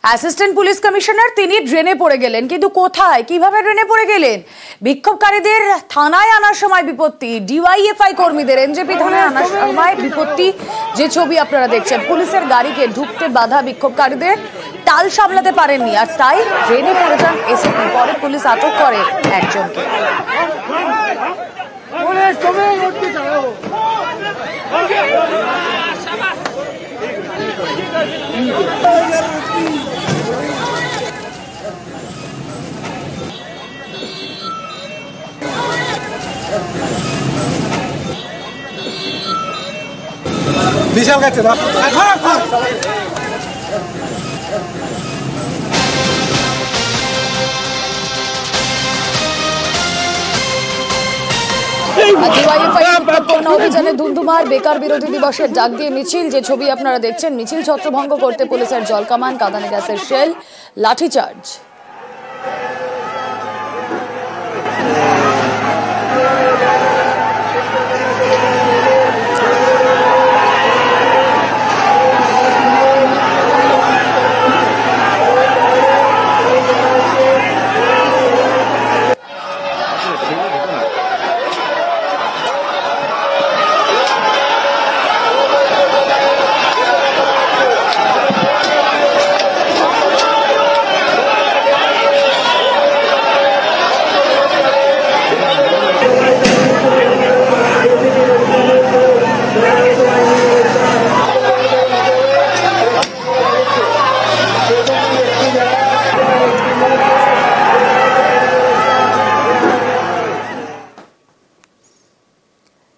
Assistant police commissioner তিনি ড্রেনে পড়ে গেলেন, কিন্তু কোথায় কিভাবে ড্রেনে পড়ে গেলেন? বিক্ষোভকারীদের থানায় আনার সময় বিপত্তি, ডিওয়াইএফআই কর্মীদের এনজেপি থানায় আনার সময় বিপত্তি। যে ছবি আপনারা দেখছেন, পুলিশের গাড়িকে ঢুকতে বাধা বিক্ষোভকারীদের, টাল সামলাতে পারেননি আর তাই ড্রেনে পড়ে যান এসএপি। পরে পুলিশ আটক করে একজনকে। বিশাল গেছে না অভিযানে ধুন্ধুমার। বেকার বিরোধী দিবসের ডাক দিয়ে মিছিল। যে ছবি আপনারা দেখছেন, মিছিল ছত্রভঙ্গ করতে পুলিশের জলকামান, কাঁদানে গ্যাসের শেল, লাঠিচার্জ।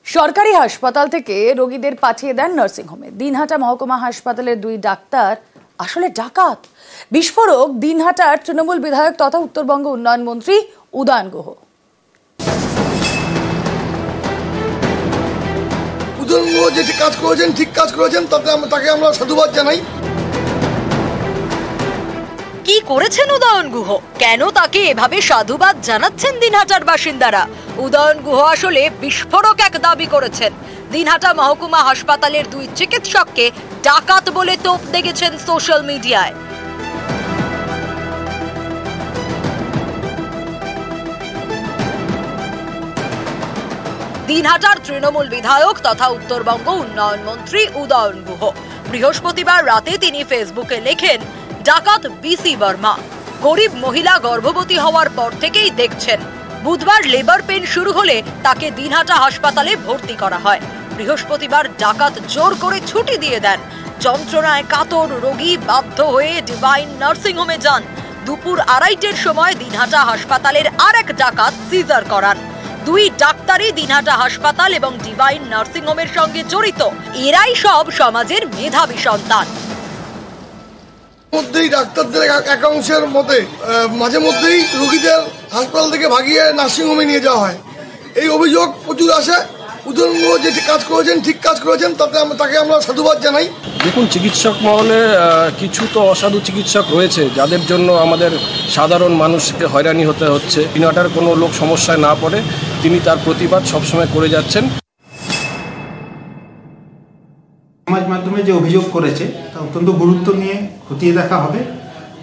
সরকারি হাসপাতাল থেকে রোগীদের পাঠিয়ে দেন নার্সিংহোমে। দিনহাটা মহকুমা হাসপাতালের দুই ডাক্তার আসলে ডাকাত। বিস্ফোরক দিনহাটার তৃণমূল বিধায়ক তথা উত্তরবঙ্গ উন্নয়ন মন্ত্রী উদয়ন গুহ। উদয়ন গুহ যে কাজ করেছেন, ঠিক কাজ করেছেন, তাকে আমরা সাধুবাদ জানাই। কি করেছেন উদয়ন গুহ? কেন তাকে এভাবে সাধুবাদ জানাচ্ছেন দিনহাটার বাসিন্দারা? উদয়ন গুহ আসলে বিস্ফোরক এক দাবি করেছেন। দিনহাটা মহকুমা হাসপাতালের দুই চিকিৎসককে ডাকাত বলে তোপ দেখেছেন সোশ্যাল মিডিয়ায়। দিনহাটার তৃণমূল বিধায়ক তথা উত্তরবঙ্গ উন্নয়ন মন্ত্রী উদয়ন গুহ বৃহস্পতিবার রাতে তিনি ফেসবুকে লেখেন, ডাকাত বিসি বর্মা গরিব মহিলা গর্ভবতী হওয়ার পর থেকেই দেখছেন। বুধবার লেবার পেন শুরু হলে তাকে দিনহাটা হাসপাতালে ভর্তি করা হয়। বৃহস্পতিবার ডাকাত জোর করে ছুটি দিয়ে দেন। যন্ত্রণায় কাতর রোগী বাধ্য হয়ে ডিভাইন নার্সিংহোমে যান। দুপুর 2:30টার সময় দিনহাটা হাসপাতালের আরেক ডাকাত সিজার করান। দুই ডাক্তারই দিনহাটা হাসপাতাল এবং ডিভাইন নার্সিংহোমের সঙ্গে জড়িত। এরাই সব সমাজের মেধাবী সন্তান। মধ্যেই ডাক্তারদের একাংশের মতে মাঝে মধ্যেই রোগীদের হাসপাতাল থেকে ভাগিয়ে নার্সিংহোমে নিয়ে যাওয়া হয়। এই অভিযোগ প্রচুর আসে। উদয়ন গুহ যে কাজ করেছেন, ঠিক কাজ করেছেন, তাকে আমরা সাধুবাদ জানাই। দেখুন, চিকিৎসক মহলে কিছু তো অসাধু চিকিৎসক রয়েছে, যাদের জন্য আমাদের সাধারণ মানুষকে হয়রানি হতে হচ্ছে। দিনহাটার কোনো লোক সমস্যায় না পড়ে তিনি তার প্রতিবাদ সবসময় করে যাচ্ছেন। সমাজ মাধ্যমে যে অভিযোগ করেছে তা অত্যন্ত গুরুত্ব নিয়ে খতিয়ে দেখা হবে।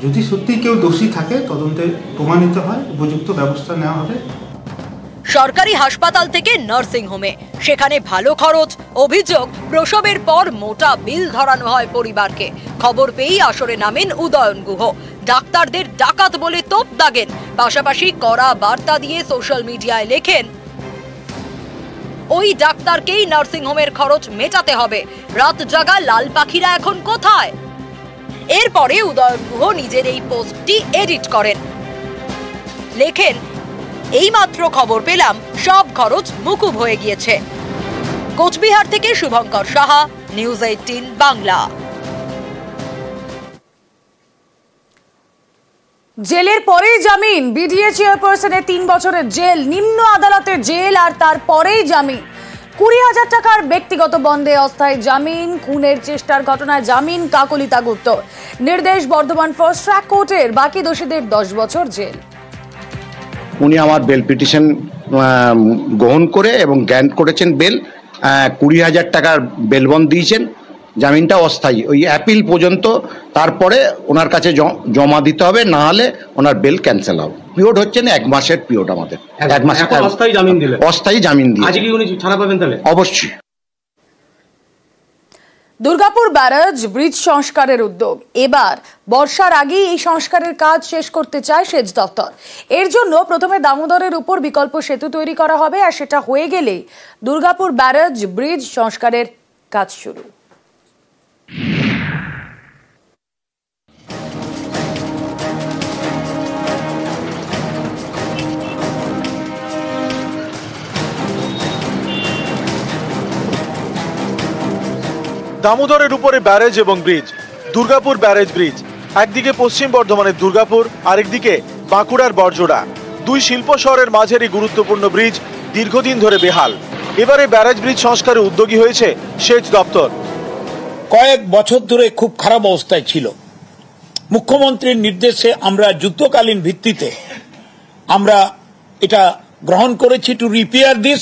যদি সত্যি কেউ দোষী থাকে তদন্তে প্রমাণিত হয়, উপযুক্ত ব্যবস্থা নেওয়া হবে। সরকারি হাসপাতাল থেকে নার্সিংহোমে, সেখানে ভালো খরচ। অভিযোগ, প্রসবের পর মোটা বিল ধরানো হয় পরিবারকে। খবর পেয়েই আসরে নামেন উদয়ন গুহ। ডাক্তারদের ডাকাত বলে তোপ দাগেন। পাশাপাশি কড়া বার্তা দিয়ে সোশ্যাল মিডিয়ায় লেখেন, ওই ডাক্তারকেই নার্সিংহোমের খরচ মেটাতে হবে। রাত জাগা লাল পাখিরা এখন কোথায়? এরপরে উদয়ন গুহ নিজের এই পোস্টটি এডিট করেন। লেখেন, এইমাত্র খবর পেলাম সব খরচ মকুব হয়ে গিয়েছে। কোচবিহার থেকে শুভঙ্কর সাহা, নিউজ 18 বাংলা। জেলের পরেই জামিন। বিডিএ চেয়ারপারসনের 3 বছরের জেল, নিম্ন আদালতের জেল আর তারপরেই জামিন। 20,000 টাকার ব্যক্তিগত বন্ধে অস্থায়ী জামিন। খুনের চেষ্টার ঘটনায় জামিন কাকলিতা গুপ্ত। নির্দেশ বর্ধমান ফার্স্ট ট্র্যাক কোর্টের। বাকি দোষীদের 10 বছর জেল। উনি আমার বেল পিটিশন গ্রহণ করে এবং গ্র্যান্ট করেছেন বেল। 20,000 টাকার বেল বন্ড দিয়েছেন। জামিনটা অস্থায়ী, ওই অ্যাপিল পর্যন্ত, তারপরে ওনার কাছে জমা দিতে হবে, না হলে ওনার বেল ক্যান্সেল হবে। পিরিয়ড হচ্ছে না 1 মাসের পিরিয়ড আমাদের, 1 মাস অস্থায়ী জামিন দিলে, অস্থায়ী জামিন দিয়ে। আজকে কি উনি ছাড়া পাবেন তাহলে? অবশ্যই। দুর্গাপুর ব্যারাজ ব্রিজ সংস্কারের উদ্যোগ। এবার বর্ষার আগেই এই সংস্কারের কাজ শেষ করতে চায় সেচ দপ্তর। এর জন্য প্রথমে দামোদরের উপর বিকল্প সেতু তৈরি করা হবে, আর সেটা হয়ে গেলেই দুর্গাপুর ব্যারাজ ব্রিজ সংস্কারের কাজ শুরু। দামোদরের উপরে ব্যারেজ এবং ব্রিজ, দুর্গাপুর ব্যারেজ ব্রিজ। একদিকে পশ্চিম বর্ধমানের দুর্গাপুর, আরেকদিকে বাঁকুড়ার বড়জোড়া। দুই শিল্প শহরের মাঝের এই গুরুত্বপূর্ণ ব্রিজ দীর্ঘদিন ধরে বেহাল। এবারে ব্যারেজ ব্রিজ সংস্কারে উদ্যোগী হয়েছে সেচ দপ্তর। কয়েক বছর ধরে খুব খারাপ অবস্থায় ছিল। মুখ্যমন্ত্রীর নির্দেশে আমরা যুদ্ধকালীন ভিত্তিতে আমরা এটা গ্রহণ করেছি to repair this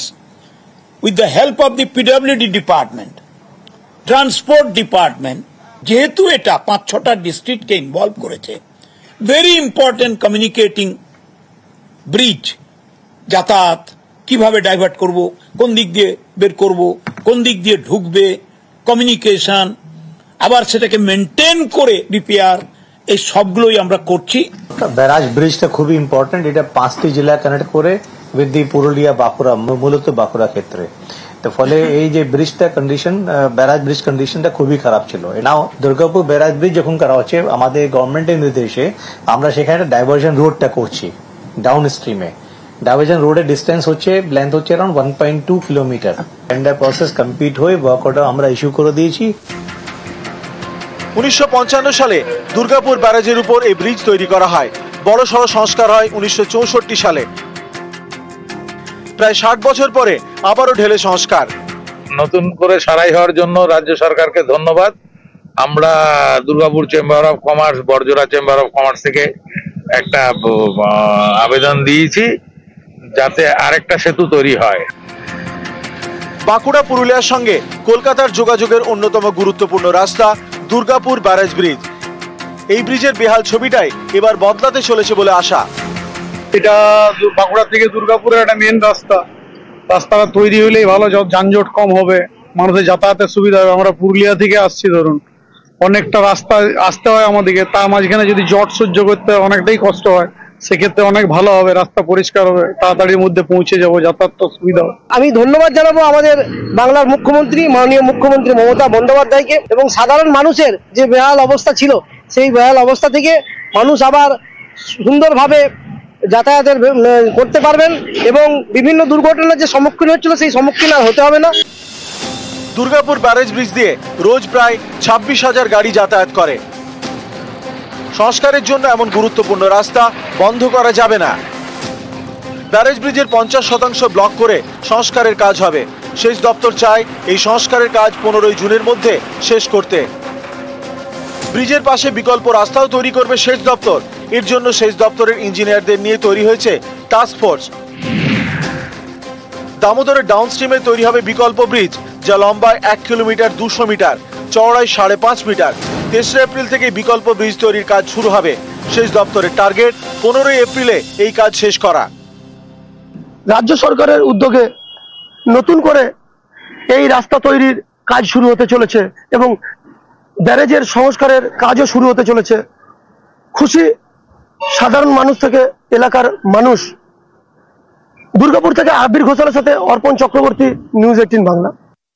with the help of the PWD department, transport department. যেহেতু এটা 5-6টা ডিস্ট্রিক্টকে ইনভলভ করেছে, ভেরি ইম্পর্টেন্ট কমিউনিকেটিং ব্রিজ। যাতায়াত কিভাবে ডাইভার্ট করব, কোন দিক দিয়ে বের করব, কোন দিক দিয়ে ঢুকবে, কমিউনিকেশন, আবার সেটাকে মেনটেন করে রিপেয়ার, এই সবগুলোই আমরা করছি। ব্যারাজ ব্রিজটা খুবই ইম্পর্টেন্ট। এটা 5টি জেলা কানেক্ট করে উইথ দি পুরুলিয়া, বাঁকুড়া, মূলত বাঁকুড়া ক্ষেত্রে। তো ফলে এই যে ব্রিজটা কন্ডিশন, ব্যারাজ ব্রিজ কন্ডিশনটা খুবই খারাপ ছিল। নাও দুর্গাপুর ব্যারাজ ব্রিজ যখন করা হচ্ছে আমাদের গভর্নমেন্টের নির্দেশে, আমরা সেখানে ডাইভার্জন রোডটা করছি ডাউন স্ট্রিমে। ডাইভার্জন রোডের ডিস্টেন্স হচ্ছে, লেন্থ হচ্ছে around 1.2 kilometre. Tender process complete হয়ে ওয়ার্ক অর্ডার আমরা ইস্যু করে দিয়েছি। 1955 সালে দুর্গাপুর ব্যারাজের উপর এই ব্রিজ তৈরি করা হয়। বড়সড় সংস্কার হয় 1964 সালে। প্রায় 60 বছর পরে আবারও ঢেলে সংস্কার। নতুন করে সারাই হওয়ার জন্য রাজ্য সরকারকে ধন্যবাদ। আমরা Durgapur chamber of commerce, Barjora chamber of commerce থেকে একটা আবেদন দিয়েছি যাতে আরেকটা সেতু তৈরি হয়। বাঁকুড়া পুরুলিয়ার সঙ্গে কলকাতার যোগাযোগের অন্যতম গুরুত্বপূর্ণ রাস্তা দুর্গাপুর ব্যারেজ ব্রিজ। এই ব্রিজের বেহাল ছবিটাই এবার বদলাতে চলেছে বলে আশা। এটা বাঁকুড়া থেকে দুর্গাপুরের একটা মেন রাস্তা। রাস্তাটা তৈরি হলেই ভালো, যানজট কম হবে, মানুষের যাতায়াতের সুবিধা হবে। আমরা পুরুলিয়া থেকে আসছি, ধরুন অনেকটা রাস্তা আসতে হয় আমাদেরকে, তার মাঝখানে যদি জট সহ্য করতে হয় অনেকটাই কষ্ট হয়। সেক্ষেত্রে অনেক ভালো হবে, রাস্তা পরিষ্কার হবে, তাড়াতাড়ির মধ্যে পৌঁছে যাবো, যাতায়াত সুবিধা হবে। আমি ধন্যবাদ জানাবো আমাদের বাংলার মুখ্যমন্ত্রী, মাননীয় মুখ্যমন্ত্রী মমতা বন্দ্যোপাধ্যায়কে, এবং সাধারণ মানুষের যে বেহাল অবস্থা ছিল সেই বেহাল অবস্থা থেকে মানুষ আবার সুন্দরভাবে যাতায়াতের করতে পারবেন, এবং বিভিন্ন দুর্ঘটনার যে সম্মুখীন হচ্ছিল সেই সম্মুখীন আর হতে হবে না। দুর্গাপুর ব্যারেজ ব্রিজ দিয়ে রোজ প্রায় 26,000 গাড়ি যাতায়াত করে। সংস্কারের জন্য এমন গুরুত্বপূর্ণ রাস্তা বন্ধ করা যাবে না। ব্যারেজ ব্রিজের 50% ব্লক করে সংস্কারের কাজ হবে। সেচ দপ্তর চায় এই সংস্কারের কাজ 15 জুনের মধ্যে শেষ করতে। ব্রিজের পাশে বিকল্প রাস্তাও তৈরি করবে সেচ দপ্তর। এর জন্য সেচ দপ্তরের ইঞ্জিনিয়ারদের নিয়ে তৈরি হয়েছে টাস্ক ফোর্স। দামোদরের ডাউনস্ট্রিমে তৈরি হবে বিকল্প ব্রিজ, যা লম্বায় 1 কিলোমিটার 200 মিটার, চওড়ায় 5.5 মিটার। 3 এপ্রিল থেকে বিকল্প ব্রিজ তৈরির কাজ শুরু হবে। সেচ দপ্তরের টার্গেট 15 এপ্রিলে এই কাজ শেষ করা। রাজ্য সরকারের উদ্যোগে নতুন করে এই রাস্তা তৈরির কাজ শুরু হতে চলেছে, এবং ব্যারেজের সংস্কারের কাজও শুরু হতে চলেছে। খুশি সাধারণ মানুষ থেকে এলাকার মানুষ। দুর্গাপুর থেকে আবির ঘোষালের সাথে অর্পণ চক্রবর্তী, নিউজ 18 বাংলা।